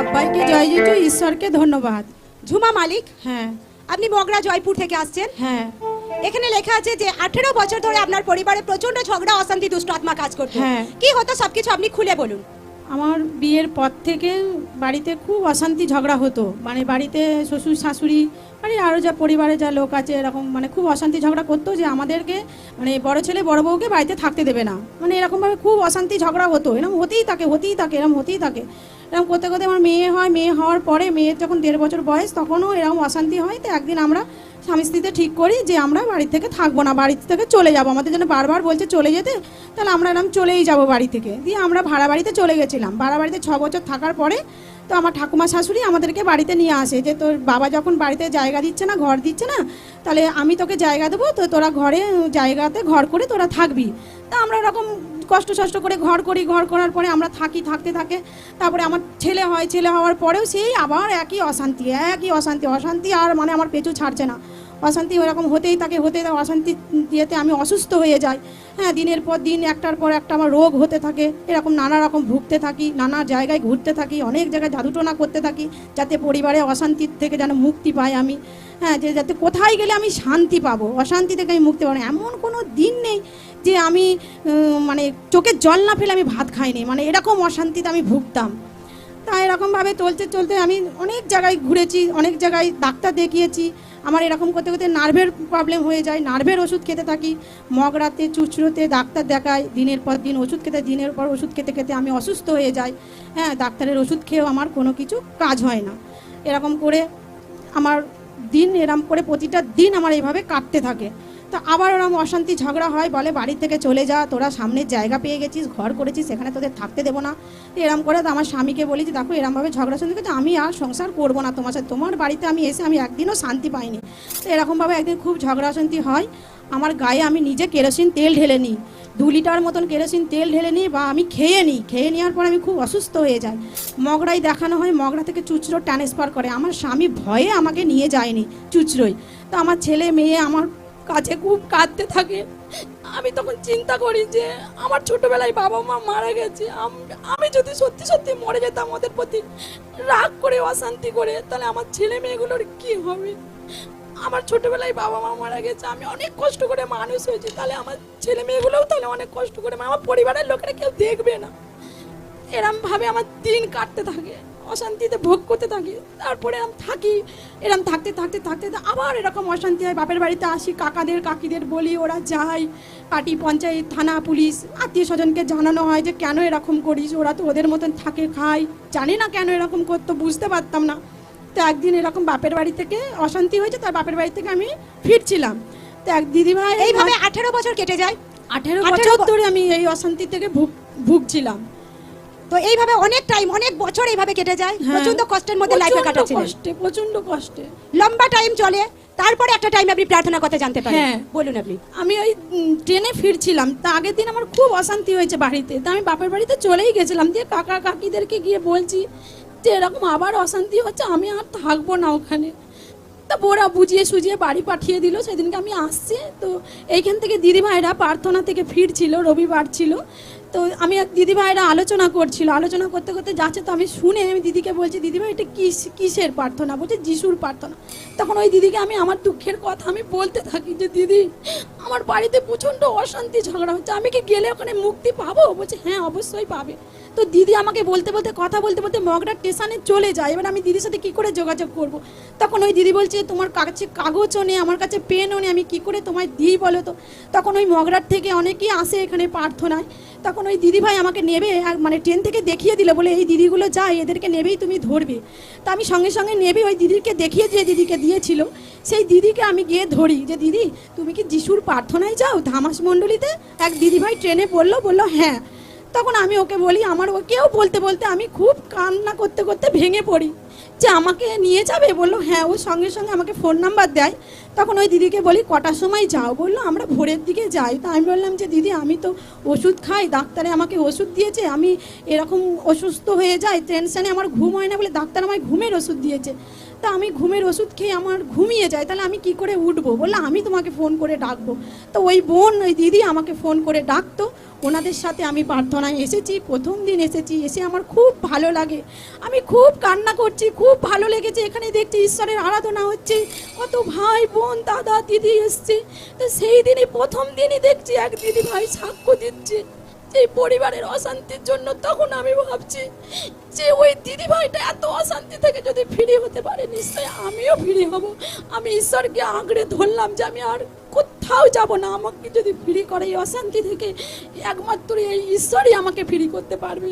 সবাইকে জয় যিশু, ঈশ্বরকে ধন্যবাদ। ঝুমা মালিক, হ্যাঁ আপনি মগরা জয়পুর থেকে আসছেন। হ্যাঁ এখানে লেখা আছে যে 18 বছর ধরে আপনার পরিবারে প্রচন্ড ঝগড়া, অশান্তি, দুষ্ট আত্মা কাজ করতো। হ্যাঁ। কি হতো সবকিছু আপনি খুলে বলুন। আমার বিয়ের পর থেকে বাড়িতে খুব অশান্তি ঝগড়া হতো, মানে বাড়িতে শ্বশুর শাশুড়ি মানে আরও যা পরিবারে যা লোক আছে এরকম মানে খুব অশান্তি ঝগড়া করতো যে আমাদেরকে মানে বড় ছেলে বড় বউকে বাড়িতে থাকতে দেবে না, মানে এরকমভাবে খুব অশান্তি ঝগড়া হতো। এরকম হতেই থাকে এরকম হতেই থাকে। এরকম করতে করতে আমার মেয়ে হয়, মেয়ে হওয়ার পরে মেয়ের যখন 1.5 বছর বয়স তখনও এরকম অশান্তি হয়। তো একদিন আমরা স্বামী স্ত্রীতে ঠিক করি যে আমরা বাড়ি থেকে থাকবো না, বাড়ি থেকে চলে যাব। আমাদের জন্য বারবার বলছে চলে যেতে, তাহলে আমরা এরকম চলেই যাব বাড়ি থেকে। দিয়ে আমরা ভাড়া বাড়িতে চলে গেছিলাম। ভাড়া বাড়িতে 6 বছর থাকার পরে তো আমার ঠাকুমা শাশুড়ি আমাদেরকে বাড়িতে নিয়ে আসে যে তোর বাবা যখন বাড়িতে জায়গা দিচ্ছে না, ঘর দিচ্ছে না, তাহলে আমি তোকে জায়গা দেবো, তো তোরা ঘরে জায়গাতে ঘর করে তোরা থাকবি। তা আমরা এরকম কষ্ট করে ঘর করি। ঘর করার পরে আমরা থাকতে তারপরে আমার ছেলে হয়। ছেলে হওয়ার পরেও সেই আবার একই অশান্তি আর মানে আমার পেছু ছাড়ছে না। অশান্তি ওরকম হতেই থাকে অশান্তি দিয়েতে আমি অসুস্থ হয়ে যাই। হ্যাঁ, দিনের পর দিন একটার পর একটা আমার রোগ হতে থাকে। এরকম নানা রকম ভুগতে থাকি, নানা জায়গায় ঘুরতে থাকি, অনেক জায়গায় জাদুটোনা করতে থাকি যাতে পরিবারে অশান্তির থেকে যেন মুক্তি পাই আমি। হ্যাঁ, যে যাতে কোথায় গেলে আমি শান্তি পাবো, অশান্তি থেকে আমি মুক্তি পাবো। এমন কোনো দিন নেই যে আমি মানে চোখের জল না ফেলে আমি ভাত খাইনি, মানে এরকম অশান্তিতে আমি ভুগতাম। তাই এরকমভাবে চলতে আমি অনেক জায়গায় ঘুরেছি, অনেক জায়গায় ডাক্তার দেখিয়েছি। আমার এরকম করতে করতে নার্ভের প্রবলেম হয়ে যায়, নার্ভের ওষুধ খেতে থাকি। মগরাতে চুচড়োতে ডাক্তার দেখাই, দিনের পর দিন ওষুধ খেতে, দিনের পর ওষুধ খেতে আমি অসুস্থ হয়ে যাই। হ্যাঁ, ডাক্তারের ওষুধ খেয়েও আমার কোনো কিছু কাজ হয় না। এরকম করে আমার দিন এরকম করে প্রতিটা দিন আমার এইভাবে কাটতে থাকে। তো আবার ওরকম অশান্তি ঝগড়া হয়, বলে বাড়ি থেকে চলে যা, তোরা সামনের জায়গা পেয়ে গেছিস, ঘর করেছিস, সেখানে তোদের থাকতে দেবো না। এরম করে তো আমার স্বামীকে বলি যে দেখো এরমভাবে ঝগড়া শুনতে গেছে, আমি আর সংসার করবো না তোমার সাথে, তোমার বাড়িতে আমি এসে আমি একদিনও শান্তি পাইনি। তো এরকমভাবে একদিন খুব ঝগড়া অশান্তি হয়। আমার গায়ে আমি নিজে কেরোসিন তেল ঢেলে নিই, 2 লিটার মতন কেরোসিন তেল ঢেলে নিই বা আমি খেয়ে নেওয়ার পর আমি খুব অসুস্থ হয়ে যাই। মগরাই দেখানো হয়, মগরা থেকে চুচড়ো ট্রান্সফার করে। আমার স্বামী ভয়ে আমাকে নিয়ে যায়নি চুচড়োই। তো আমার ছেলে মেয়ে আমার কাছে খুব কাঁদতে থাকে। আমি তখন চিন্তা করি যে আমার ছোটবেলায় বাবা মা মারা গেছে, আমি যদি সত্যি মরে যেতাম ওদের প্রতি রাগ করে অশান্তি করে, তাহলে আমার ছেলে মেয়েগুলোর কি হবে। আমার ছোটবেলায় বাবা মা মারা গেছে, আমি অনেক কষ্ট করে মানুষ হয়েছি, তাহলে আমার ছেলে মেয়েগুলোও তাহলে অনেক কষ্ট করে, আমার পরিবারের লোকেরা কেউ দেখবে না। এরম ভাবে আমার দিন কাটতে থাকে, অশান্তিতে ভোগ করতে থাকি। তারপরে আমি থাকি, এরম থাকতে আবার এরকম অশান্তি হয়। বাপের বাড়িতে আসি, কাকাদের কাকিদের বলি, ওরা যায়, পার্টি, পঞ্চায়েত, থানা, পুলিশ, আত্মীয় স্বজনকে জানানো হয় যে কেন এরকম করিস, ওরা তো ওদের মতন থাকে খায়, জানি না কেন এরকম করতো, বুঝতে পারতাম না। তো একদিন এরকম বাপের বাড়ি থেকে অশান্তি হয়েছে, তার বাপের বাড়ি থেকে আমি ফিরছিলাম। তো এক দিদিভাই, এইভাবে 18 বছর কেটে যায়। 18 বছর ধরে আমি এই অশান্তি থেকে ভুগছিলাম। তো এইভাবে অনেক বছর এইভাবে কেটে যায়, প্রচন্ড কষ্টের মধ্যে লাইফে কাটাচ্ছিলেন। প্রচন্ড কষ্টে লম্বা টাইম চলে, তারপরে একটা টাইম আপনি প্রার্থনা করতে জানতে পারেন। হ্যাঁ, বলুন আপনি। আমি ওই ট্রেনে ফিরছিলাম, তা আগের দিন আমার খুব অশান্তি হয়েছে বাড়িতে, তা আমি বাপের বাড়িতে চলেই গেছিলাম। দিয়ে কাকা কাকিদেরকে গিয়ে বলছি যে এরকম আবার অশান্তি হচ্ছে, আমি আর থাকবো না ওখানে। তা ওরা বুঝিয়ে সুঝিয়ে বাড়ি পাঠিয়ে দিল। সেদিনকে আমি আসছি, তো এইখান থেকে দিদিভাইরা প্রার্থনা থেকে ফিরছিল, রবিবার ছিল। তো আমি দিদিভাইরা আলোচনা করতে যাচ্ছে, তো আমি শুনে আমি দিদিকে বলছি, দিদিভাই এটা কিসের প্রার্থনা? বলছে যিশুর প্রার্থনা। তখন ওই দিদিকে আমি আমার দুঃখের কথা আমি বলতে থাকি যে দিদি আমার বাড়িতে প্রচণ্ড অশান্তি ঝগড়া হচ্ছে, আমি কি গেলে ওখানে মুক্তি পাবো? বলছে হ্যাঁ অবশ্যই পাবে। তো দিদি আমাকে কথা বলতে মগরা স্টেশনে চলে যায়। এবার আমি দিদির সাথে কী করে যোগাযোগ করব? তখন ওই দিদি বলছে তোমার কাছে কাগজও নেই, আমার কাছে পেনও নেই, আমি কী করে তোমায় দিই বলো তো? তখন ওই মগরার থেকে অনেকেই আসে এখানে প্রার্থনায়। তখন ওই দিদিভাই আমাকে নেবে, মানে ট্রেন থেকে দেখিয়ে দিল, বলে এই দিদিগুলো যায়, এদেরকে নেবেই তুমি ধরবে। তা আমি সঙ্গে সঙ্গে নেবে ওই দিদিকে দেখিয়ে, যে দিদিকে দিয়েছিল সেই দিদিকে আমি গিয়ে ধরি যে দিদি তুমি কি যিশুর প্রার্থনায় যাও ধামাস মণ্ডলীতে? এক দিদিভাই ট্রেনে বললো হ্যাঁ। তখন আমি ওকে বলি, আমার ওকেও বলতে আমি খুব কান্না করতে ভেঙে পড়ি যে আমাকে নিয়ে যাবে। বললো হ্যাঁ। ও সঙ্গে সঙ্গে আমাকে ফোন নাম্বার দেয় তখন ওই দিদিকে বলি কটার সময় যাও, বললো আমরা ভোরের দিকে যাই। তা আমি বললাম যে দিদি আমি তো ওষুধ খাই, ডাক্তারে আমাকে ওষুধ দিয়েছে, আমি এরকম অসুস্থ হয়ে যাই, টেনশানে আমার ঘুম হয় না বলে ডাক্তার আমায় ঘুমের ওষুধ দিয়েছে। তা আমি ঘুমের ওষুধ খেয়ে আমার ঘুমিয়ে যায়, তাহলে আমি কি করে উঠবো? বললো আমি তোমাকে ফোন করে ডাকবো। তো ওই বোন ওই দিদি আমাকে ফোন করে ডাকতো, ওনাদের সাথে আমি প্রার্থনায় এসেছি, প্রথম দিন এসেছি, এসে আমার খুব ভালো লাগে, আমি খুব কান্না করছি, খুব ভালো লেগেছে। এখানে দেখছি ঈশ্বরের আরাধনা হচ্ছে, কত ভাই বোন দাদা দিদি এসছে। তো সেই দিনই প্রথম দিনই দেখছি এক দিদি ভাই সাক্ষ্য দিচ্ছে এই পরিবারের অশান্তির জন্য। তখন আমি ভাবছি যে ওই দিদি ভাইটা এত অশান্তি থেকে যদি ফিরে হতে পারে, নিশ্চয়ই আমিও ফিরে হব। আমি ঈশ্বরকে আঁকড়ে ধরলাম যে আমি আর কোথাও যাব না, আমাকে যদি ফ্রি করে এই অশান্তি থেকে একমাত্র এই ঈশ্বরই আমাকে ফ্রি করতে পারবে।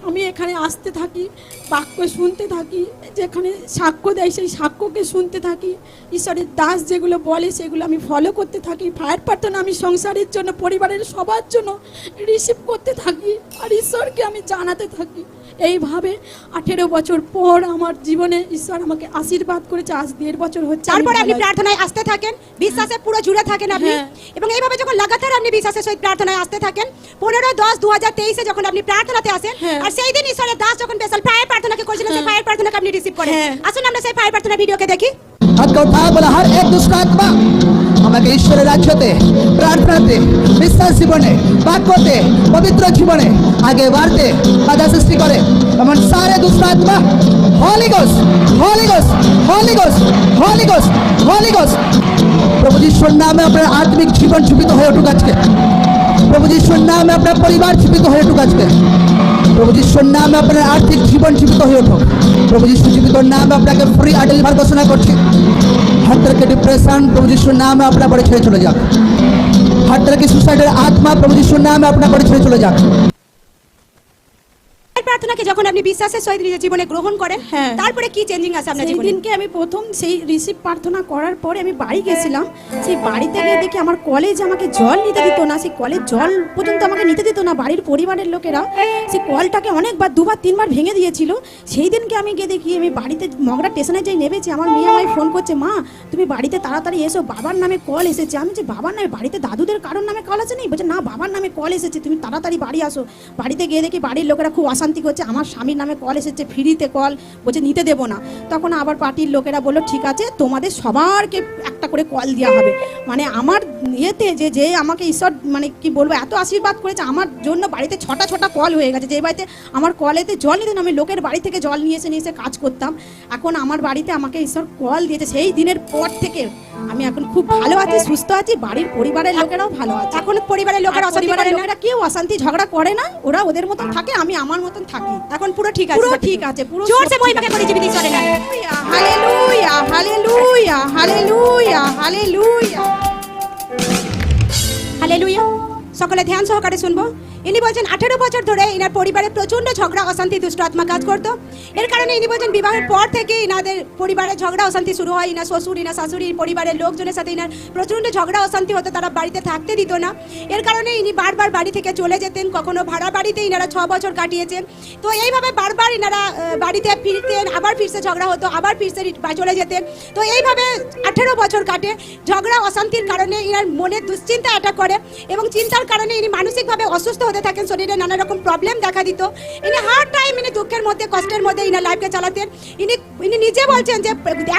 আমি এখানে আসতে থাকি, বাক্য শুনতে থাকি, যেখানে সাক্ষ্য দেয় সেই সাক্ষ্যকে শুনতে থাকি, ঈশ্বরের দাস যেগুলো বলে সেগুলো আমি ফলো করতে থাকি। ফায়ার প্রার্থনা আমি সংসারের জন্য পরিবারের সবার জন্য রিসিভ করতে থাকি, আর ঈশ্বরকে আমি জানাতে থাকি। এইভাবে 18 বছর পর আমার জীবনে ঈশ্বর আমাকে আশীর্বাদ করেছে। আজ 1.5 বছর হচ্ছে। তারপরে আপনি প্রার্থনায় আসতে থাকেন, বিশ্বাসে পুরো জুড়ে থাকেন আপনি, এবং এইভাবে যখন লাগাতার আপনি বিশ্বাসের সহিত প্রার্থনায় আসতে থাকেন, 15/10/2023 যখন আপনি প্রার্থনাতে আসেন, আর সেই দিন ঈশ্বরের দাস যখন স্পেশাল ফায়ার প্রার্থনাকে করেছিলেন, সেই ফায়ার প্রার্থনাকে আপনি রিসিভ করেন। আসুন আমরা সেই ফায়ার প্রার্থনা ভিডিওকে দেখি। হাতকে উঠা বলা, হর এক দুষ্ট আত্মা আমাকে ঈশ্বরের রাজ্যতে, প্রার্থনাতে, বিশ্বাস জীবনে, বাক্যতে, পবিত্র জীবনে আগে বাড়তে বাধা সৃষ্টি করে এমন সারে দুষ্ট আত্মা হলি গোস্ট, হলি গোস্ট, হলি গোস্ট, হলি গোস্ট, হলি গোস্ট। প্রভু যিশুর নামে আপনার আত্মিক জীবন জীবিত হয়ে উঠুক আজকে। প্রভু যিশুর নামে আপনার পরিবার জীবিত হয়ে উঠুক আজকে। প্রভু যিশুর নামে আপনার আর্থিক জীবন জীবিত হয়ে উঠুক। প্রভু যিশু জীবিত নামে আপনাকে ফ্রি আর ডেলিভার ঘোষণা করছি। हर तरह के डिप्रेशन प्रभु यीशु नाम में अपना बड़े छेड़े चले जाए। हर तरह की सुसाइडल आत्मा प्रभु यीशु नाम में अपना बड़े छेड़े चले जाए। প্রার্থনাকে যখন আপনি বিশ্বাসের সহিত নিজের জীবনে গ্রহণ করেন, তারপরে কি চেঞ্জিং আছে আপনার সেই জীবনে? দিনকে আমি প্রথম সেই রিসিভ প্রার্থনা করার পরে আমি বাড়ি গেছিলাম। সেই বাড়িতে গিয়ে দেখি আমার কলেজ আমাকে জল নিতে দিত না, সেই কলের জল পর্যন্ত আমাকে নিতে দিত না। বাড়ির পরিবারের লোকেরা সেই কলটাকে অনেকবার 2-3 ভেঙে দিয়েছিল। সেই দিনকে আমি গিয়ে দেখি, আমি বাড়িতে মগরা স্টেশনে যাই নেমেছি, আমার মেয়ে আমায় ফোন করছে, মা তুমি বাড়িতে তাড়াতাড়ি এসো, বাবার নামে কল এসেছে। আমি যে বাবার নামে, বাড়িতে দাদুদের কারোর নামে কল আছে? নেই। বলছে না, বাবার নামে কল এসেছে, তুমি তাড়াতাড়ি বাড়ি আসো। বাড়িতে গিয়ে দেখি বাড়ির লোকেরা খুব অশান্তি করছে, আমার স্বামীর নামে কল এসেছে, ফ্রিতে কল, বলছে নিতে দেবো না। তখন আবার পার্টির লোকেরা বললো ঠিক আছে, তোমাদের সবারকে একটা করে কল দেওয়া হবে। মানে আমার ইয়েতে যে আমাকে ঈশ্বর মানে কি বলবো এত আশীর্বাদ করেছে, আমার জন্য বাড়িতে 6টা কল হয়ে গেছে। যে বাড়িতে আমার কলেতে জল নিতেন, আমি লোকের বাড়ি থেকে জল নিয়ে এসে কাজ করতাম। এখন আমার বাড়িতে আমাকে ঈশ্বর কল দিয়েছে। সেই দিনের পর থেকে আমি এখন খুব ভালো আছি, সুস্থ আছি, বাড়ির পরিবারের লোকেরাও ভালো আছে। এখন পরিবারের লোকেরা অশান্তি করে না, লোকেরা কেউ অশান্তি ঝগড়া করে না, ওরা ওদের মতন থাকে, আমি আমার মতন থাকি। এখন পুরো ঠিক আছে, পুরো ঠিক আছে, পুরো জোরসে মহিমাকে করে জীবিত ঈশ্বরের নামে। Hallelujah, hallelujah, hallelujah, hallelujah, hallelujah. সকলে ধ্যান সহকারে শুনবো। ইনি বলছেন 18 বছর ধরে ইনার পরিবারে প্রচন্ড ঝগড়া অশান্তি দুষ্ট আত্মা কাজ করতো। এর কারণে ইনি বলছেন বিবাহের পর থেকে ইনাদের পরিবারে ঝগড়া অশান্তি শুরু হয়। ইনার শ্বশুর, ইনার শাশুড়ি, পরিবারের লোকজনের সাথে ইনার প্রচন্ড ঝগড়া অশান্তি হতো, তারা বাড়িতে থাকতে দিত না। এর কারণে ইনি বারবার বাড়ি থেকে চলে যেতেন, কখনো ভাড়া বাড়িতে ইনারা 6 বছর কাটিয়েছেন। তো এইভাবে বারবার ইনারা বাড়িতে ফিরতেন, আবার ফিরসে ঝগড়া হতো, আবার ফিরসে চলে যেতেন। তো এইভাবে 18 বছর কাটে। ঝগড়া অশান্তির কারণে ইনার মনে দুশ্চিন্তা অ্যাটাক করে, এবং চিন্তার কারণে ইনি মানসিকভাবে অসুস্থ হতে থাকেন, শরীরে নানা রকম প্রবলেম দেখা দিত। ইনি হার টাইম ইনি দুঃখের মধ্যে, কষ্টের মধ্যে ইনার লাইফকে চালাতেন। ইনি নিজে বলছেন যে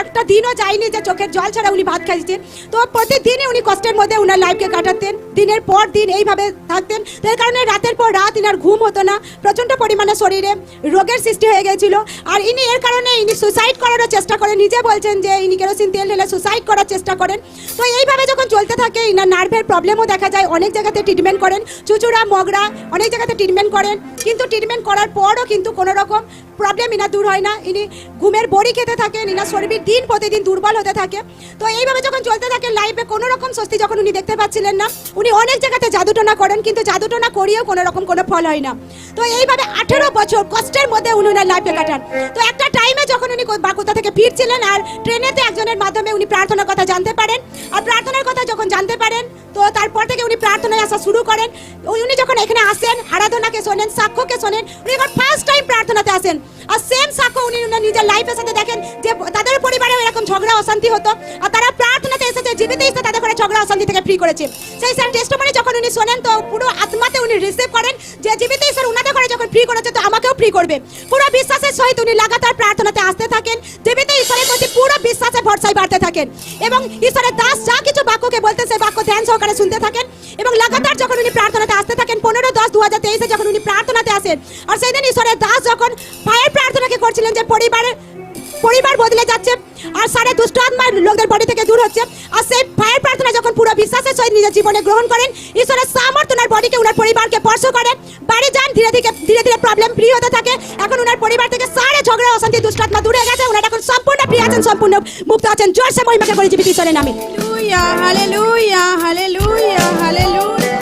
একটা দিনও যায়নি যে চোখের জল ছাড়া উনি ভাত খাইছেন। তো প্রতিদিনই উনি কষ্টের মধ্যে উনার লাইফকে কাটাতেন, দিনের পর দিন এইভাবে থাকতেন। তার কারণে রাতের পর রাত ইনার ঘুম হতো না, প্রচণ্ড পরিমাণে শরীরে রোগের সৃষ্টি হয়ে গেছিল। আর ইনি এর কারণে ইনি সুসাইড করারও চেষ্টা করেন, নিজে বলছেন যে ইনি কেরোসিন তেল ঢেলে সুসাইড করার চেষ্টা করেন। তো এইভাবে যখন চলতে থাকে ইনার নার্ভের প্রবলেমও দেখা যায়, অনেক জায়গাতে ট্রিটমেন্ট করেন, চুচুড়া মগরা অনেক জায়গাতে ট্রিটমেন্ট করেন, কিন্তু ট্রিটমেন্ট করার পরও কিন্তু কোনো রকম প্রবলেম ইনার দূর হয় না। ইনি ঘুমের বড়ি খেতে থাকেন, ইনার শরীর দিন প্রতিদিন দুর্বল হতে থাকে। তো এইভাবে যখন চলতে থাকে লাইফে কোনো রকম স্বস্তি যখন উনি দেখতে পাচ্ছিলেন না, উনি অনেক জায়গাতে জাদুটোনা করেন, কিন্তু জাদুটোনা করিয়েও কোনো রকম কোনো ফল হয় না। তো এইভাবে 18 বছর কষ্টের মধ্যে উনি ওনার লাইফে কাটান। তো একটা টাইমে যখন উনি কোথা থেকে ফিরছিলেন, আর ট্রেনেতে একজনের মাধ্যমে উনি প্রার্থনার কথা জানতে পারেন। আর প্রার্থনার কথা যখন জানতে পারেন, তো তারপর থেকে উনি প্রার্থনায় আসা শুরু করেন। উনি যখন এখানে আসেন, আরাধনাকে শোনেন, সাক্ষ্যকে শোনেন, উনি যখন ফার্স্ট টাইম প্রার্থনাতে আসেন, আর সেম সাক্ষ্য উনি নিজের লাইফের সাথে দেখেন যে তাদের পরিবারেও এরকম ঝগড়া অশান্তি হতো, আর তারা প্রার্থনাতে এসেছে জীবিত ঈশ্বর তাদের ঘরে ঝগড়া অশান্তি থেকে ফ্রি করেছে। সেই স্যার টেস্টিমনি যখন উনি শোনেন তো পুরো আত্মাতে উনি রিসিভ করেন যে জীবিত ঈশ্বর উনাদের ঘরে যখন ফ্রি করেছে তো আমাকেও ফ্রি করবে। পুরো বিশ্বাসের সহিত উনি লাগাতার প্রার্থনাতে আসতে থাকেন, জীবিত ঈশ্বরের প্রতি পুরো বিশ্বাসে ভরসায় বাড়তে থাকেন এবং ঈশ্বরের দাস যা কিছু বাক্যকে বলতেন সেই বাক্য ধ্যান সহকারে শুনতে থাকেন এবং লাগাতার যখন উনি প্রার্থনাতে আসতে থাকেন 15/10/2023 যখন উনি প্রার্থনাতে আসেন আর সেই দিন ঈশ্বরের দাস যখন ফায়ার প্রার্থনাকে করছিলেন যে পরিবার বদলে যাচ্ছে আর সারে দুষ্ট আত্মার লোকদের বাড়ি থেকে দূর হচ্ছে আর সেই ফায়ার প্রার্থনা যখন পুরো বিশ্বাসের সহিত নিজের জীবনে গ্রহণ করেন ঈশ্বরের সামর্থ্য ওনার বডিকে ওনার পরিবারকে স্পর্শ করে বাড়ি যান ধীরে ধীরে প্রবলেম ফ্রি হতে থাকে। এখন ওনার পরিবার থেকে সারে ঝগড়া অশান্তি দুষ্ট আত্মা দূরে গেছে, ওনারা এখন সম্পূর্ণ ফ্রি আছেন, সম্পূর্ণ মুক্ত আছেন। জোরসে মহিমাকে করে জীবিত ঈশ্বরের নামে হালেলুয়া হালেলুয়া হালেলুয়া।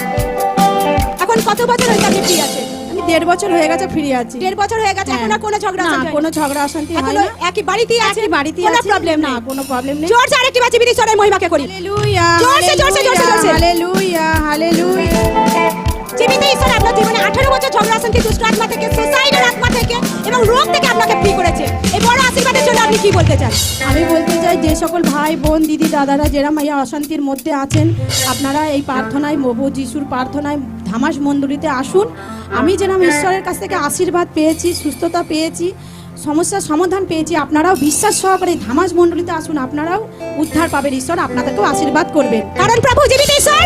এখন কত বছর হয়ে গেছে ফ্রি আছে? আমি 1.5 বছর হয়ে গেছে ফ্রি আছি। 1.5 বছর হয়ে গেছে, এখন আর কোনো ঝগড়া না, অশান্তি হয় কোনো না? ঝগড়া অশান্তি হয় এখন না। একই বাড়িতেই আছে, একই বাড়িতেই কোনো আছি। প্রবলেম না, নেই। কোনো প্রবলেম নেই। জোরসে আরেকটি বার জীবিত ঈশ্বরের মহিমাকে করি। হালেলুয়া জোরসে, জোরসে, জোরসে, জোরসে। Hallelujah hallelujah. জীবিত ঈশ্বর আপনার জীবনে 18 বছর ঝগড়া অশান্তি দুষ্ট আত্মা থেকে সুসাইডের আত্মা থেকে এবং রোগ থেকে আপনাকে ফ্রি করেছে। এই বড় আশীর্বাদের জন্য আপনি কি বলতে চান? আমি বলতে চাই যে সকল ভাই বোন দিদি দাদারা যারা মাইয়া অশান্তির মধ্যে আছেন আপনারা এই প্রার্থনায় প্রভু যিশুর প্রার্থনায় ধামাস মণ্ডলীতে আসুন। আমি যেরকম ঈশ্বরের কাছ থেকে আশীর্বাদ পেয়েছি, সুস্থতা পেয়েছি, সমস্যার সমাধান পেয়েছি, আপনারাও বিশ্বাস সহকারে ধামাস মণ্ডলীতে আসুন, আপনারাও উদ্ধার পাবেন। ঈশ্বর আপনাদেরকেও আশীর্বাদ করবেন। কারণ প্রভু জীবিত ঈশ্বর,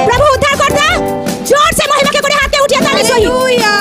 প্রভু উদ্ধার করতে। জোরসে মহিমাকে করে হাতে উঠিয়ে তালে সহি। হালেলুয়া